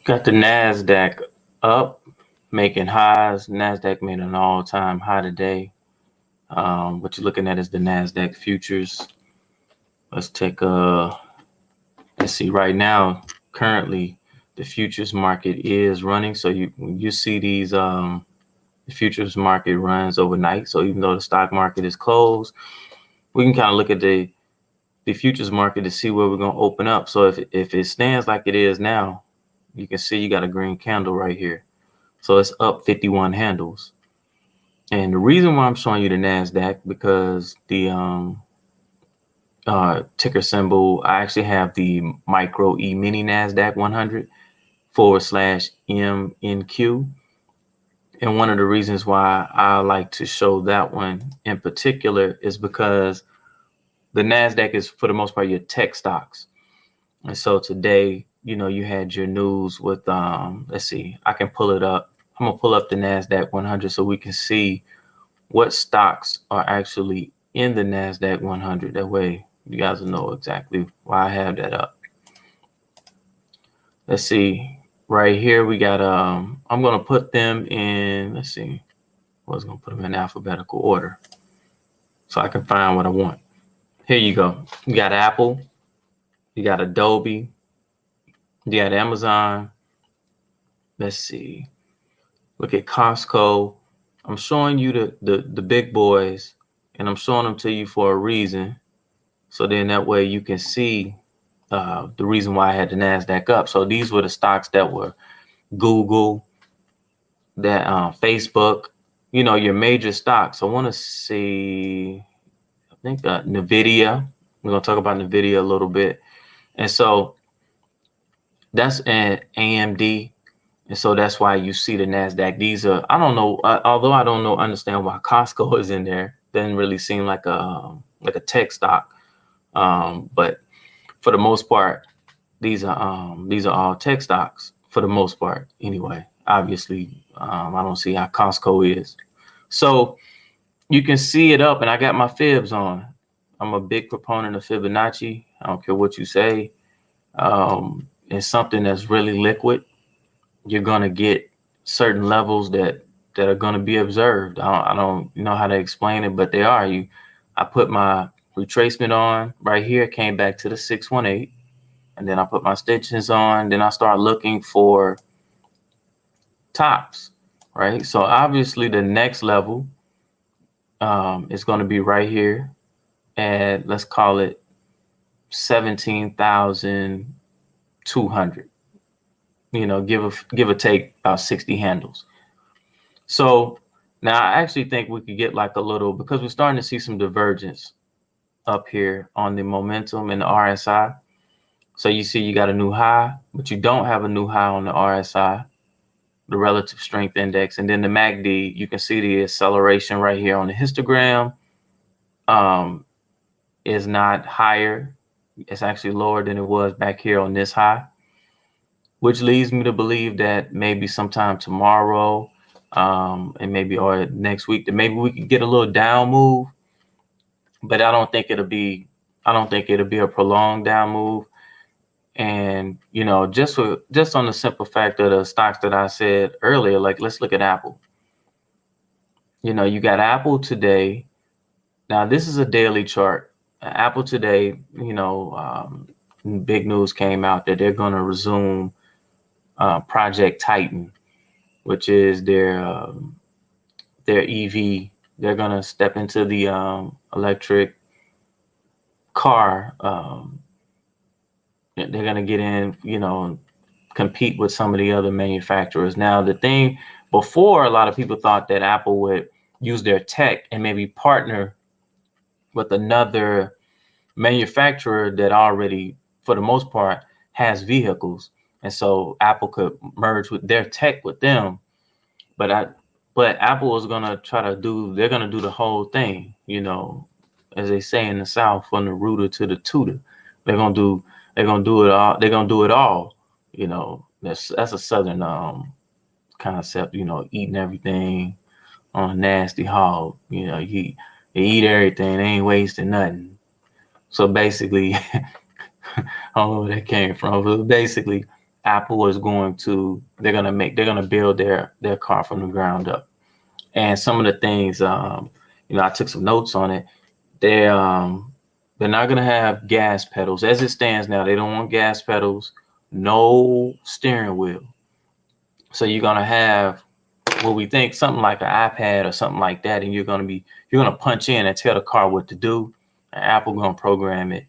Got the Nasdaq up, making highs. Nasdaq made an all-time high today. What you're looking at is the Nasdaq Futures. Let's take a let's see. Right now, currently, the futures market is running. So when you see these, the futures market runs overnight. So even though the stock market is closed, we can kind of look at the futures market to see where we're going to open up. So if it stands like it is now, you can see you got a green candle right here. So it's up 51 handles. And the reason why I'm showing you the Nasdaq, because the ticker symbol, I actually have the micro E mini Nasdaq 100 /MNQ. And one of the reasons why I like to show that one in particular is because the Nasdaq is, for the most part, your tech stocks. And so today, you had your news with, let's see, I can pull it up. I'm going to pull up the Nasdaq 100 so we can see what stocks are actually in the Nasdaq 100. That way you guys will know exactly why I have that up. Let's see, right here we got, I'm going to put them in, let's see, I was going to put them in alphabetical order so I can find what I want. Here you go. You got Apple, you got Adobe, you got Amazon. Let's see, look at Costco. I'm showing you the big boys, and I'm showing them to you for a reason. So then that way you can see the reason why I had the Nasdaq up. So these were the stocks that were Google, that Facebook, your major stocks. I want to see, I think Nvidia. We're going to talk about Nvidia a little bit. And so that's an AMD. And so that's why you see the Nasdaq. These are, I don't know, although I don't understand why Costco is in there. Doesn't really seem like a tech stock. But for the most part, these are all tech stocks for the most part. Anyway, obviously, I don't see how Costco is. So you can see it up, and I got my fibs on. I'm a big proponent of Fibonacci. I don't care what you say. It's something that's really liquid. You're gonna get certain levels that are gonna be observed. I don't know how to explain it, but they are. I put my retracement on right here, came back to the 618, and then I put my stitches on. Then I start looking for tops, right? So obviously the next level is going to be right here at, let's call it 17,200. Give or take about 60 handles. So now I actually think we could get like a little, because we're starting to see some divergence up here on the momentum and the RSI. So you see you got a new high, but you don't have a new high on the RSI, the relative strength index. And then the MACD, you can see the acceleration right here on the histogram is not higher. It's actually lower than it was back here on this high, which leads me to believe that maybe sometime tomorrow and maybe or next week that maybe we could get a little down move, but I don't think it'll be a prolonged down move. And just on the simple fact of the stocks that I said earlier, like let's look at Apple. You got Apple today. Now this is a daily chart. Apple today, big news came out that they're going to resume Project Titan, which is their EV. They're going to step into the electric car. They're going to get in, compete with some of the other manufacturers. Now, the thing before, a lot of people thought that Apple would use their tech and maybe partner with another manufacturer that already, for the most part, has vehicles. And so Apple could merge with their tech with them. But Apple is going to they're going to do the whole thing, as they say in the South, from the rooter to the tutor. They're going to do it all. They're going to do it all. That's a Southern concept, eating everything on a nasty hog. They eat everything. They ain't wasting nothing. So basically, I don't know where that came from, but basically Apple is they're going to build their car from the ground up. And some of the things, I took some notes on it. They're not going to have gas pedals as it stands now. They don't want gas pedals, no steering wheel. So you're going to have what we think something like an iPad or something like that, and you're going to punch in and tell the car what to do, and Apple going to program it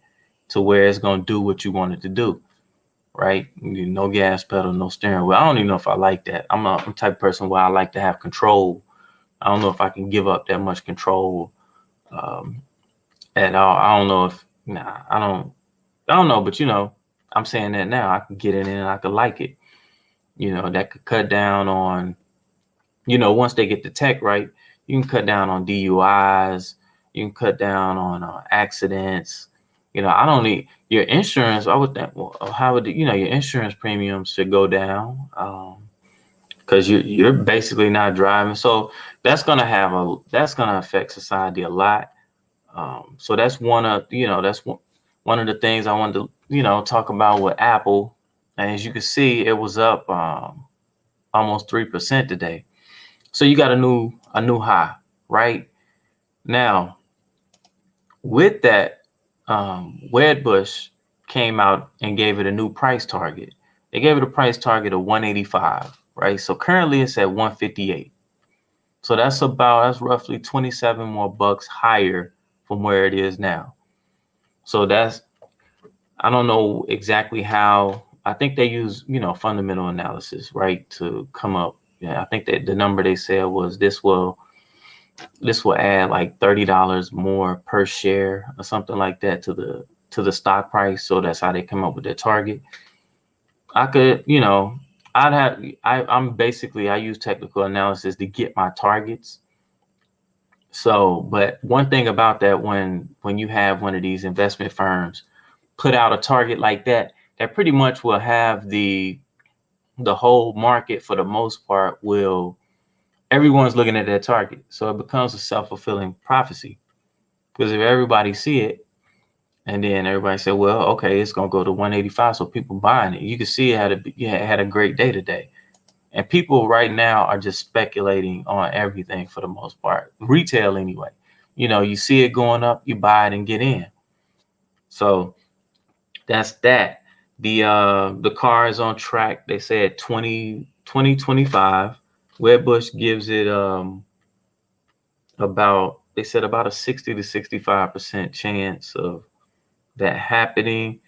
to where it's going to do what you want it to do, right? No gas pedal, no steering wheel. I don't even know if I like that. I'm the type of person where I like to have control. I don't know if I can give up that much control at all. I don't know if I don't know, but I'm saying that now. I can get in and I could like it. That could cut down on, once they get the tech right, you can cut down on DUIs, you can cut down on accidents. I don't need your insurance. I would think, well, how would your insurance premiums should go down, because you're basically not driving. So that's gonna affect society a lot. So that's one of the things I wanted to talk about with Apple. And as you can see, it was up almost 3% today. So you got a new high right now. With that, Wedbush came out and gave it a new price target. They gave it a price target of 185, right? So currently it's at 158. So that's roughly 27 more bucks higher from where it is now. So I don't know exactly how. I think they use fundamental analysis, right, to come up. Yeah, I think that the number they said was this will add like $30 more per share or something like that to the stock price. So that's how they come up with their target. I could, I use technical analysis to get my targets. So, but one thing about that, when you have one of these investment firms put out a target like that pretty much will have the whole market, for the most part, everyone's looking at that target. So it becomes a self-fulfilling prophecy, because if everybody see it and then everybody say, well, okay, it's going to go to 185. So people buying it. You can see it had a great day today. And people right now are just speculating on everything for the most part. Retail anyway. You see it going up, you buy it and get in. So that's that. The car is on track. They said 2025. Wedbush gives it about a 60 to 65% chance of that happening.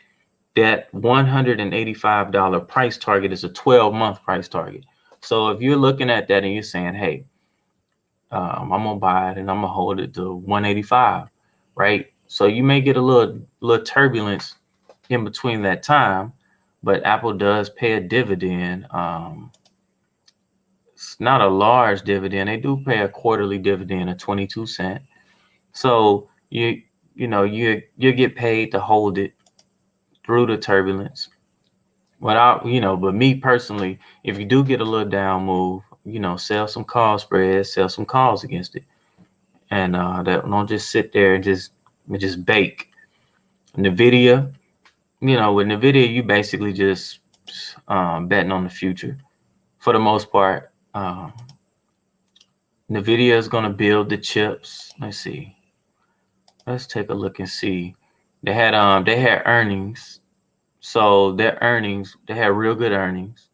That $185 price target is a 12-month price target. So if you're looking at that and you're saying, hey, I'm gonna buy it and I'm gonna hold it to 185, right? So you may get a little turbulence in between that time, but Apple does pay a dividend. It's not a large dividend. They do pay a quarterly dividend of 22 cents. So you get paid to hold it through the turbulence. But me personally, if you do get a little down move, sell some call spreads, sell some calls against it, and that don't just sit there and just bake. Nvidia, with Nvidia, you basically just betting on the future for the most part. Nvidia is going to build the chips. Let's see. Let's take a look and see. They had earnings. So their earnings, they had real good earnings.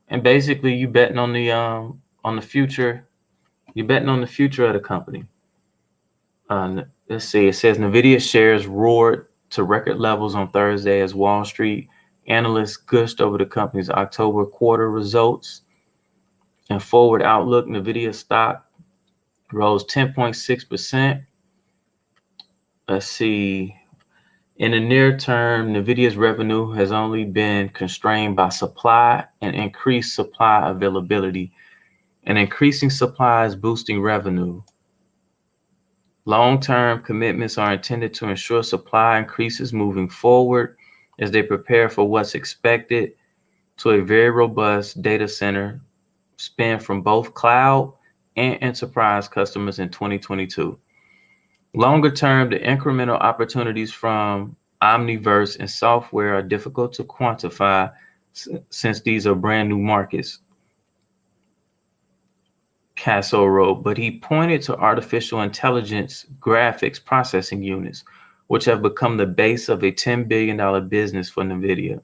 And basically you betting on the future. You're betting on the future of the company. Let's see. It says Nvidia shares roared to record levels on Thursday as Wall Street analysts gushed over the company's October quarter results and forward outlook. Nvidia stock rose 10.6%. Let's see. In the near term, Nvidia's revenue has only been constrained by supply and increased supply availability, and increasing supply is boosting revenue. Long-term commitments are intended to ensure supply increases moving forward as they prepare for what's expected to a very robust data center spend from both cloud and enterprise customers in 2022. Longer term, the incremental opportunities from Omniverse and software are difficult to quantify since these are brand new markets. Casso wrote, but he pointed to artificial intelligence graphics processing units, which have become the base of a $10 billion business for Nvidia.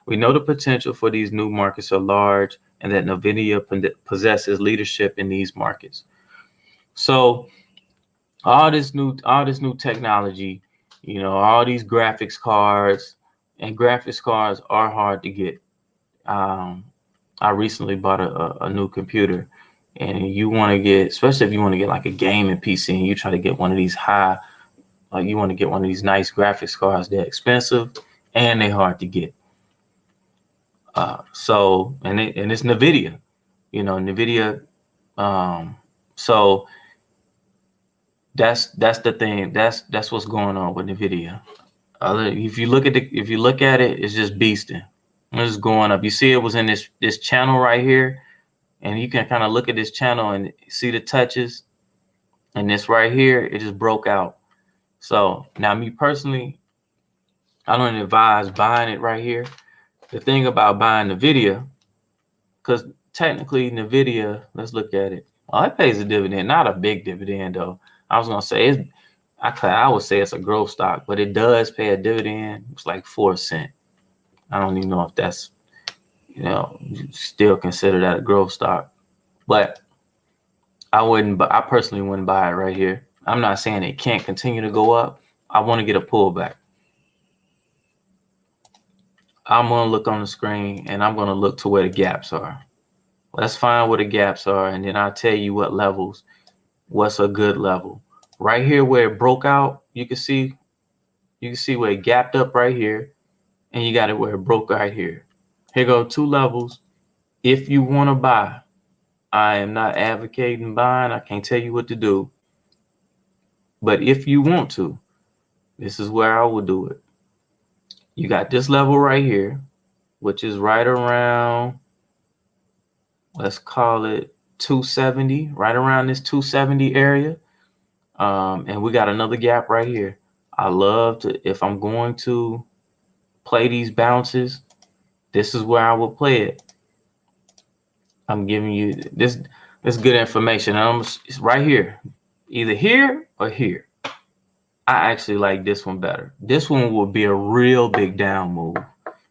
We know the potential for these new markets are large and that Nvidia possesses leadership in these markets. So all this new technology, you know, all these graphics cards, and graphics cards are hard to get. I recently bought a new computer, and you want to get, especially if you want to get like a gaming PC and you try to get one of these you want to get one of these nice graphics cards, they're expensive and they're hard to get. So it's Nvidia, you know, Nvidia. So that's the thing. That's what's going on with Nvidia. If you look at it, it's just beasting. It's just going up. You see, it was in this channel right here, and you can kind of look at this channel and see the touches. And this right here, it just broke out. So now, me personally, I don't advise buying it right here. The thing about buying Nvidia, because technically Nvidia, let's look at it. Oh, it pays a dividend, not a big dividend though. I was gonna say I would say it's a growth stock, but it does pay a dividend. It's like 4 cents. I don't even know if that's, you know, still consider that a growth stock, but I personally wouldn't buy it right here. I'm not saying it can't continue to go up. I want to get a pullback. I'm going to look on the screen and I'm going to look to where the gaps are. Let's find where the gaps are, and then I'll tell you what levels, what's a good level. Right here where it broke out, you can see where it gapped up right here, and you got it where it broke right here. Here go 2 levels. If you want to buy, I am not advocating buying. I can't tell you what to do. But if you want to, this is where I would do it. You got this level right here, which is right around, let's call it 270, right around this 270 area. And we got another gap right here. I love to, if I'm going to play these bounces, this is where I will play it. I'm giving you this good information. It's right here, either here or here. I actually like this one better. This one will be a real big down move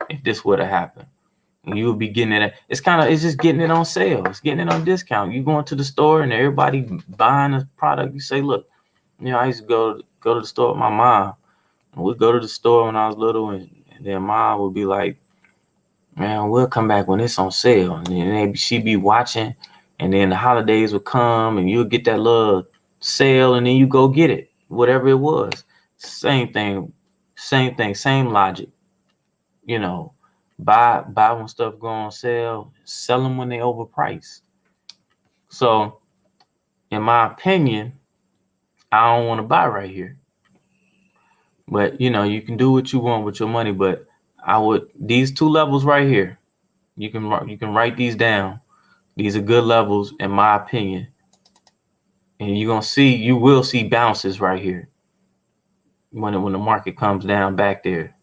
if this would have happened. And you will be getting it. It's just getting it on sale. It's getting it on discount. You going to the store and everybody buying a product. You say, look, you know, I used to go to the store with my mom. And we'd go to the store when I was little, and then mom would be like, man, we'll come back when it's on sale. And then she'd be watching, and then the holidays would come and you'll get that little sale, and then you go get it, whatever it was. Same thing, same logic. You know, buy when stuff go on sale, sell them when they overpriced. So in my opinion, I don't want to buy right here. But you know, you can do what you want with your money, but I would, these 2 levels right here, you can write these down. These are good levels in my opinion. And you will see bounces right here when the market comes down back there.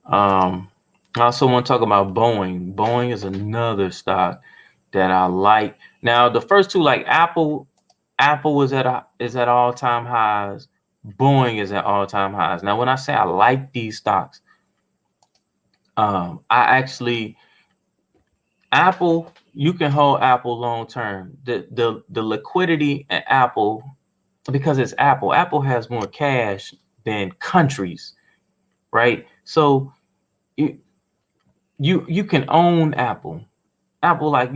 I also want to talk about Boeing. Boeing is another stock that I like. Now, the first 2, like Apple is at all-time highs. Boeing is at all-time highs. Now, when I say I like these stocks, Apple, you can hold Apple long term. The liquidity at Apple, because it's Apple. Apple has more cash than countries, right? So you can own Apple. You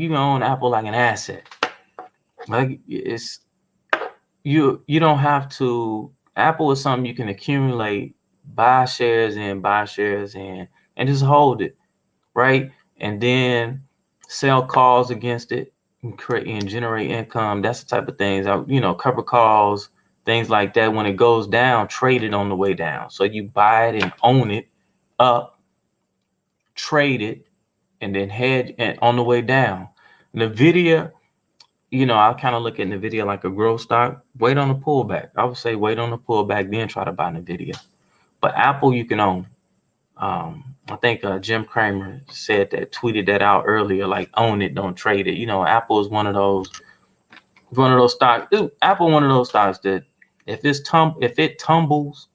can own Apple like an asset. Like you don't have to. Apple is something you can accumulate, buy shares in, and just hold it, right? And then sell calls against it and create and generate income. That's the type of things, you know, cover calls, things like that. When it goes down, trade it on the way down. So you buy it and own it up, trade it, and then hedge and on the way down. Nvidia, you know, I kind of look at Nvidia like a growth stock. Wait on the pullback. I would say wait on the pullback, then try to buy Nvidia. But Apple, you can own. I think Jim Cramer said that, tweeted that out earlier, like own it, don't trade it. You know, Apple is one of those stocks. Apple one of those stocks that if it tumbles,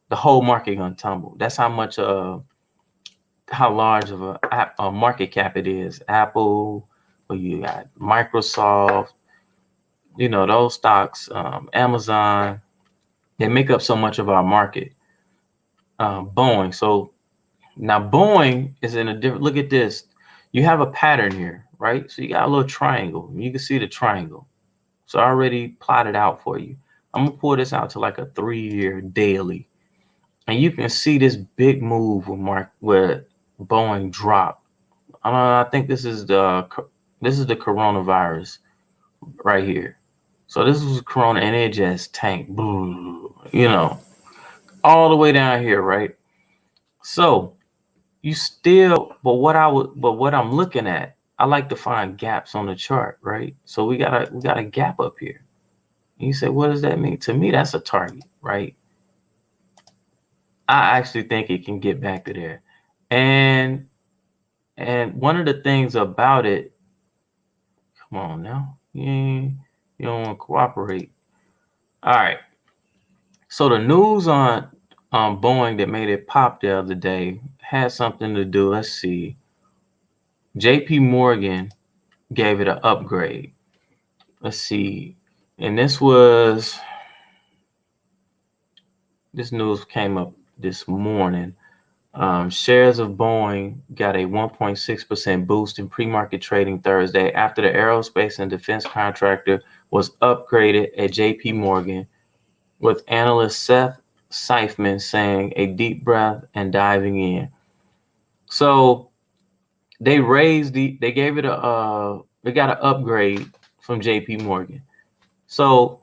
the whole market gonna tumble. That's how much how large of a market cap it is. Apple, well, you got Microsoft, you know, those stocks, Amazon, they make up so much of our market. Boeing. So now Boeing is in a different, look at this. You have a pattern here, right? So you got a little triangle. You can see the triangle. So I already plotted out for you. I'm gonna pull this out to like a 3-year daily. And you can see this big move where Boeing dropped. I think this is the coronavirus right here. So this was Corona, and it just tanked, you know, all the way down here, right? So you still, but what I'm looking at, I like to find gaps on the chart, right? So we got a gap up here. And you say, what does that mean? To me, that's a target, right? I actually think it can get back to there. And one of the things about it, come on now, you don't want to cooperate. All right. So the news on Boeing that made it pop the other day had something to do. Let's see. JP Morgan gave it an upgrade. Let's see. And this news came up this morning. Shares of Boeing got a 1.6% boost in pre-market trading Thursday after the aerospace and defense contractor was upgraded at JP Morgan, with analyst Seth Seifman saying a deep breath and diving in. So they gave it they got an upgrade from JP Morgan. So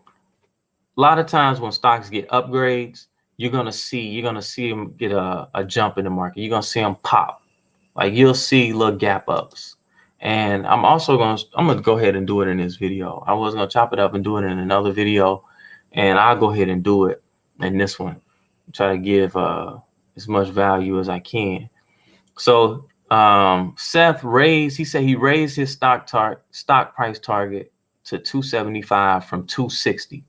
a lot of times when stocks get upgrades, you're gonna see them get a jump in the market. You're gonna see them pop. Like you'll see little gap ups. And I'm gonna go ahead and do it in this video. I was gonna chop it up and do it in another video, and I'll go ahead and do it in this one. Try to give as much value as I can. So Seth said he raised his stock price target to 275 from 260.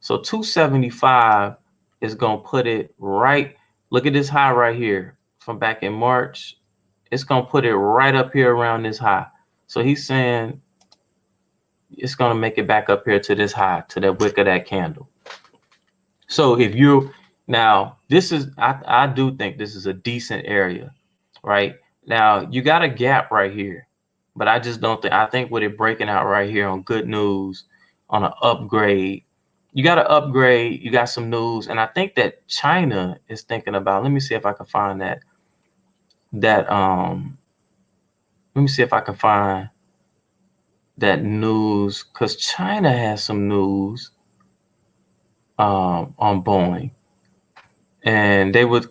So 275 is going to put it right. Look at this high right here from back in March. It's going to put it right up here around this high. So he's saying it's going to make it back up here to this high, to that wick of that candle. So if now this is, I do think this is a decent area, right? Now you got a gap right here, but I just don't think, I think with it breaking out right here on good news, on an upgrade, you got to upgrade, you got some news. And I think that China is thinking about, let me see if I can find let me see if I can find that news, because China has some news on Boeing. And they wanted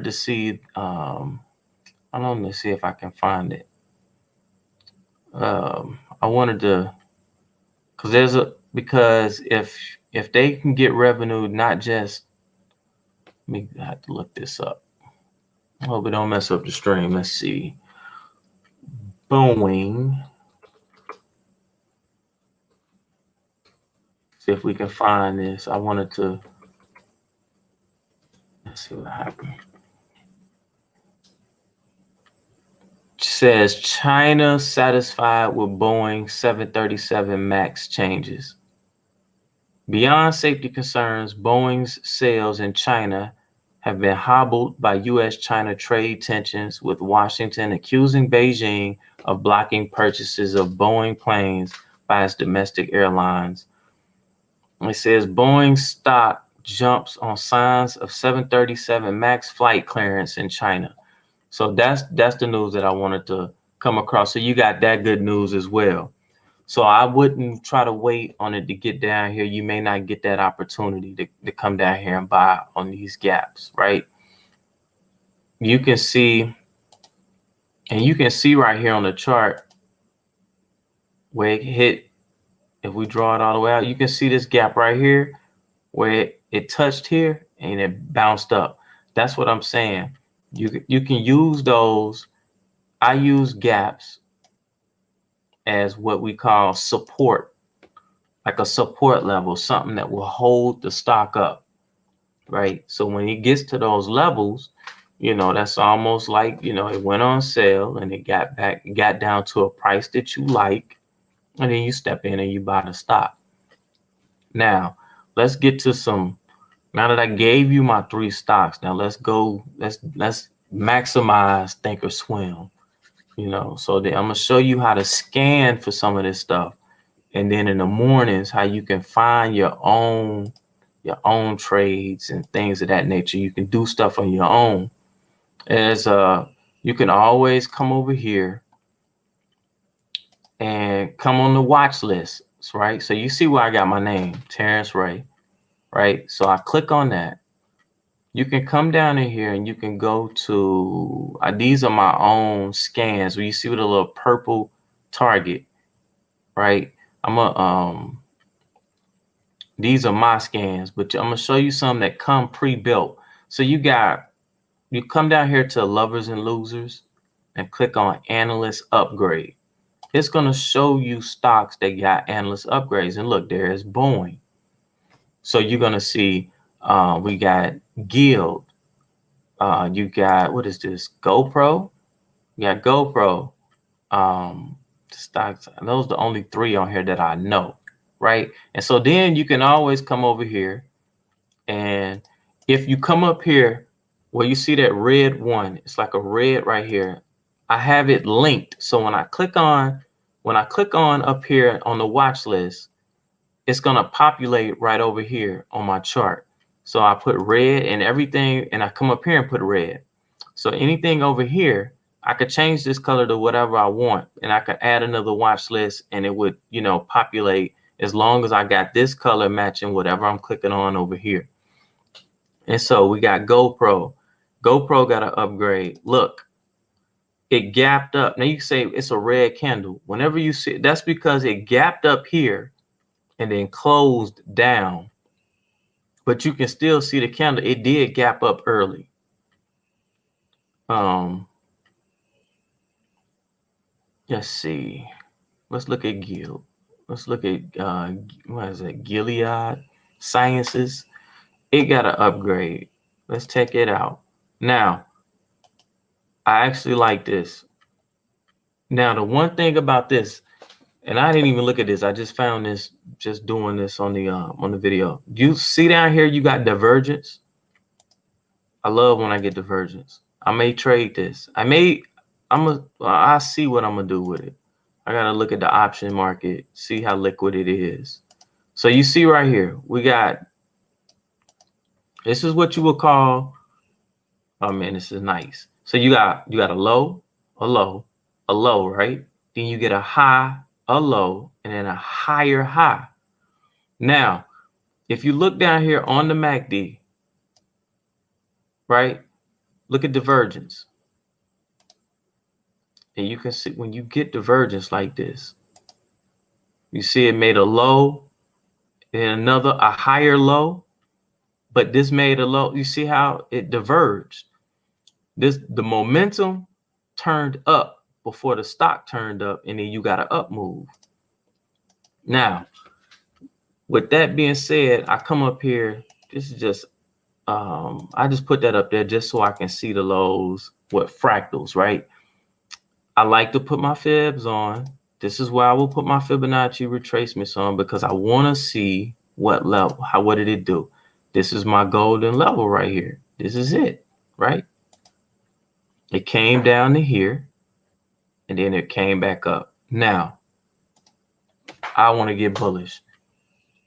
to see, I don't know, let's see if I can find it. I wanted to, because if they can get revenue, not just, I have to look this up. I hope it don't mess up the stream. Let's see. Boeing. See if we can find this. I wanted to, let's see what happened. It says China satisfied with Boeing 737 MAX changes. Beyond safety concerns, Boeing's sales in China have been hobbled by U.S.-China trade tensions, with Washington accusing Beijing of blocking purchases of Boeing planes by its domestic airlines. It says Boeing stock jumps on signs of 737 MAX flight clearance in China. So that's the news that I wanted to come across. So you got that good news as well. So I wouldn't try to wait on it to get down here. You may not get that opportunity to come down here and buy on these gaps, right? You can see, and you can see right here on the chart where it hit. If we draw it all the way out, you can see this gap right here where it touched here and it bounced up. That's what I'm saying. You can use those. I use gaps as what we call support, like a support level, something that will hold the stock up, right? So when it gets to those levels, you know, that's almost like, you know, it went on sale and it got down to a price that you like, and then you step in and you buy the stock. Now, let's get to some. Now that I gave you my 3 stocks, now let's maximize ThinkOrSwim. You know, so then I'm gonna show you how to scan for some of this stuff, and then in the mornings how you can find your own trades and things of that nature. You can do stuff on your own. As you can always come over here and come on the watch list, right? So you see where I got my name, TerrenceRe, right? So I click on that. You can come down in here and you can go to, these are my own scans where you see with a little purple target, right? These are my scans, but I'm gonna show you some that come pre-built. So you come down here to lovers and losers and click on analyst upgrade. It's gonna show you stocks that got analyst upgrades. And look, there's Boeing. So you're gonna see we got GILD. You got, what is this? Gopro. You got Gopro. Stocks. Those are the only 3 on here that I know, right? And so then you can always come over here, and if you come up here where you see that red one, it's like a red right here. I have it linked. So when I click on up here on the watch list, it's gonna populate right over here on my chart. So I put red and everything, and I come up here and put red. So anything over here, I could change this color to whatever I want, and I could add another watch list, and it would, you know, populate as long as I got this color matching whatever I'm clicking on over here. And so we got GoPro. GoPro got an upgrade. Look, it gapped up. Now you can say it's a red candle. Whenever you see it, that's because it gapped up here and then closed down. But you can still see the candle. It did gap up early. Let's see. Let's look at GILD. Let's look at what is it? Gilead Sciences. It got an upgrade. Let's check it out. Now, I actually like this. Now, the one thing about this, and I didn't even look at this. I just found this just doing this on the video. You see down here, you got divergence. I love when I get divergence. I may trade this. I see what I'm gonna do with it. I gotta look at the option market, see how liquid it is. So you see right here, we got, this is what you would call, oh man, this is nice. So you got a low, a low, a low, right? Then you get a high, a low, and then a higher high. Now, if you look down here on the MACD, right? Look at divergence. And you can see when you get divergence like this, you see it made a low and a higher low, but this made a low. You see how it diverged. The momentum turned up before the stock turned up, and then you got an up move. Now, with that being said, I come up here. This is just, I just put that up there just so I can see the lows, what fractals, right? I like to put my fibs on. This is where I will put my Fibonacci retracements on, because I want to see what level, what did it do? This is my golden level right here. This is it, right? It came down to here, and then it came back up. Now, I want to get bullish.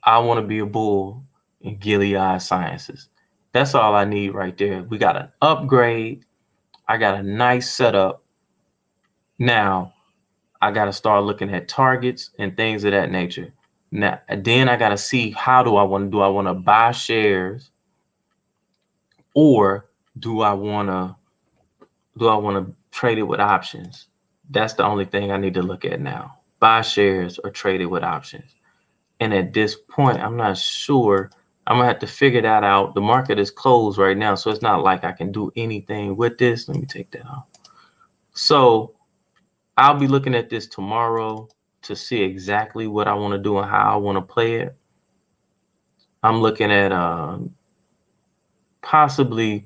I want to be a bull in Gilead Sciences. That's all I need right there. We got an upgrade. I got a nice setup. Now, I got to start looking at targets and things of that nature. Now, then I got to see, how do I want to buy shares, or do I want to trade it with options? That's the only thing I need to look at now. Buy shares or trade it with options. And at this point, I'm not sure I'm gonna have to figure that out. The market is closed right now, so it's not like I can do anything with this. Let me take that off. So I'll be looking at this tomorrow to see exactly what I want to do and how I want to play it. I'm looking at possibly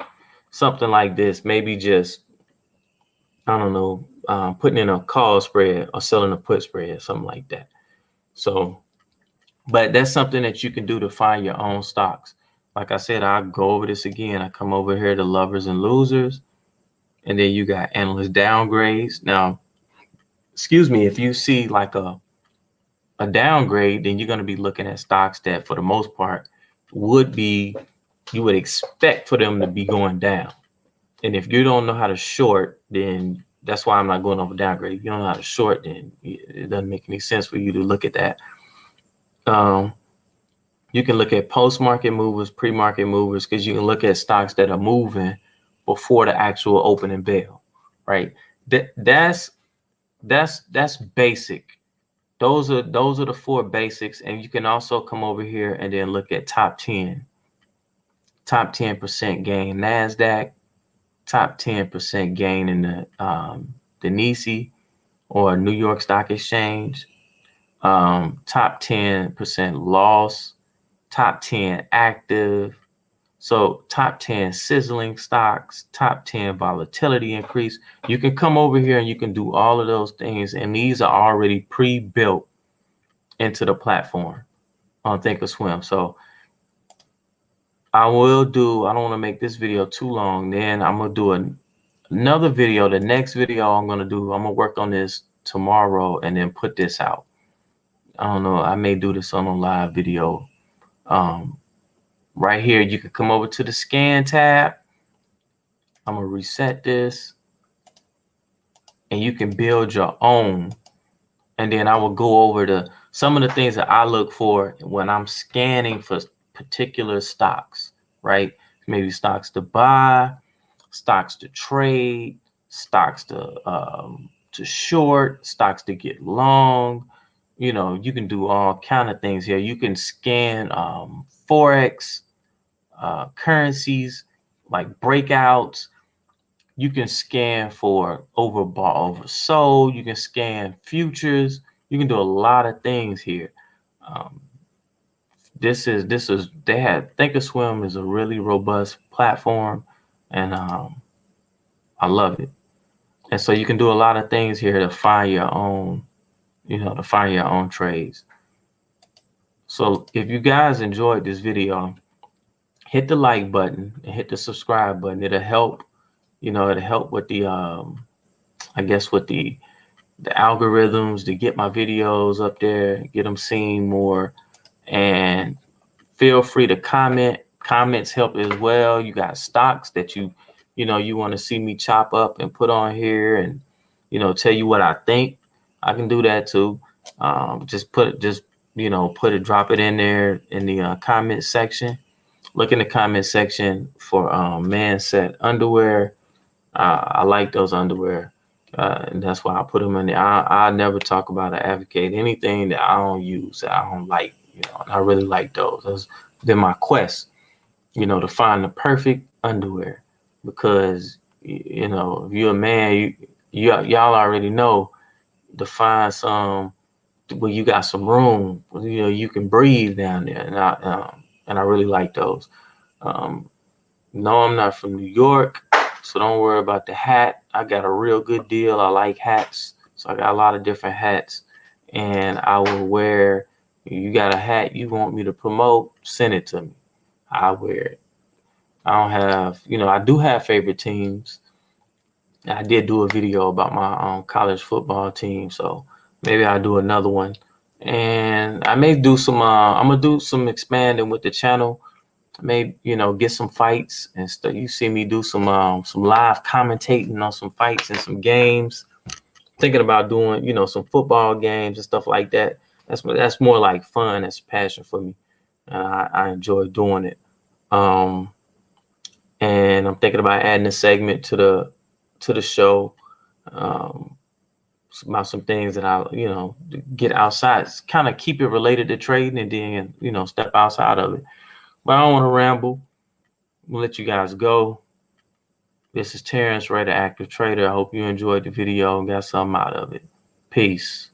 something like this, maybe just, I don't know, putting in a call spread or selling a put spread, something like that. So, but that's something that you can do to find your own stocks. Like I said, I'll go over this again. I come over here to lovers and losers, and then you got analyst downgrades. Now, excuse me, if you see like a downgrade, then you're going to be looking at stocks that for the most part you would expect for them to be going down. And if you don't know how to short, then that's why I'm not going over downgrade. If you don't know how to short, then it doesn't make any sense for you to look at that. You can look at post-market movers, pre-market movers, because you can look at stocks that are moving before the actual opening bell, right? That's basic. Those are the four basics. And you can also come over here and then look at top 10% gain Nasdaq, top 10% gain in the NYSE or New York Stock Exchange, top 10% loss, top 10 active. So top 10 sizzling stocks, top 10 volatility increase. You can come over here and you can do all of those things. And these are already pre-built into the platform on ThinkOrSwim. So I don't want to make this video too long. Then I'm going to do another video. The next video I'm going to work on this tomorrow and then put this out. I don't know. I may do this on a live video. Right here, you can come over to the scan tab. I'm going to reset this and you can build your own. And then I will go over some of the things that I look for when I'm scanning for particular stocks, right? Maybe stocks to buy, stocks to trade, stocks to short, stocks to get long. You know, you can do all kind of things here. You can scan Forex, currencies like breakouts. You can scan for overbought, oversold. You can scan futures. You can do a lot of things here. ThinkOrSwim is a really robust platform, and I love it. And so you can do a lot of things here to find your own, trades. So if you guys enjoyed this video, hit the like button and hit the subscribe button. It'll help, it'll help with the, I guess with the algorithms to get my videos up there, get them seen more. And feel free to comment. Comments help as well. You got stocks that you want to see me chop up and put on here and, tell you what I think. I can do that too. Drop it in there in the comment section. Look in the comment section for man set underwear. I like those underwear. And that's why I put them in there. I never talk about or advocate anything that I don't use, that I don't like. And I really like those. Those been my quest, to find the perfect underwear. Because, if you're a man, y'all already know to find some where you got some room, you can breathe down there. And I really like those. No, I'm not from New York, so don't worry about the hat. I got a real good deal. I like hats, so I got a lot of different hats, and I will wear. You got a hat you want me to promote? Send it to me. I wear it. I don't have, I do have favorite teams. I did do a video about my college football team, so maybe I'll do another one. And I may do some. I'm gonna do some expanding with the channel. Maybe get some fights and stuff. You see me do some live commentating on some fights and some games. Thinking about doing some football games and stuff like that. That's more like fun. That's passion for me. I enjoy doing it. And I'm thinking about adding a segment to the show about some things that I get outside. Kind of keep it related to trading and then step outside of it. But I don't want to ramble. We'll let you guys go. This is TerrenceRe, the Active Trader. I hope you enjoyed the video and got something out of it. Peace.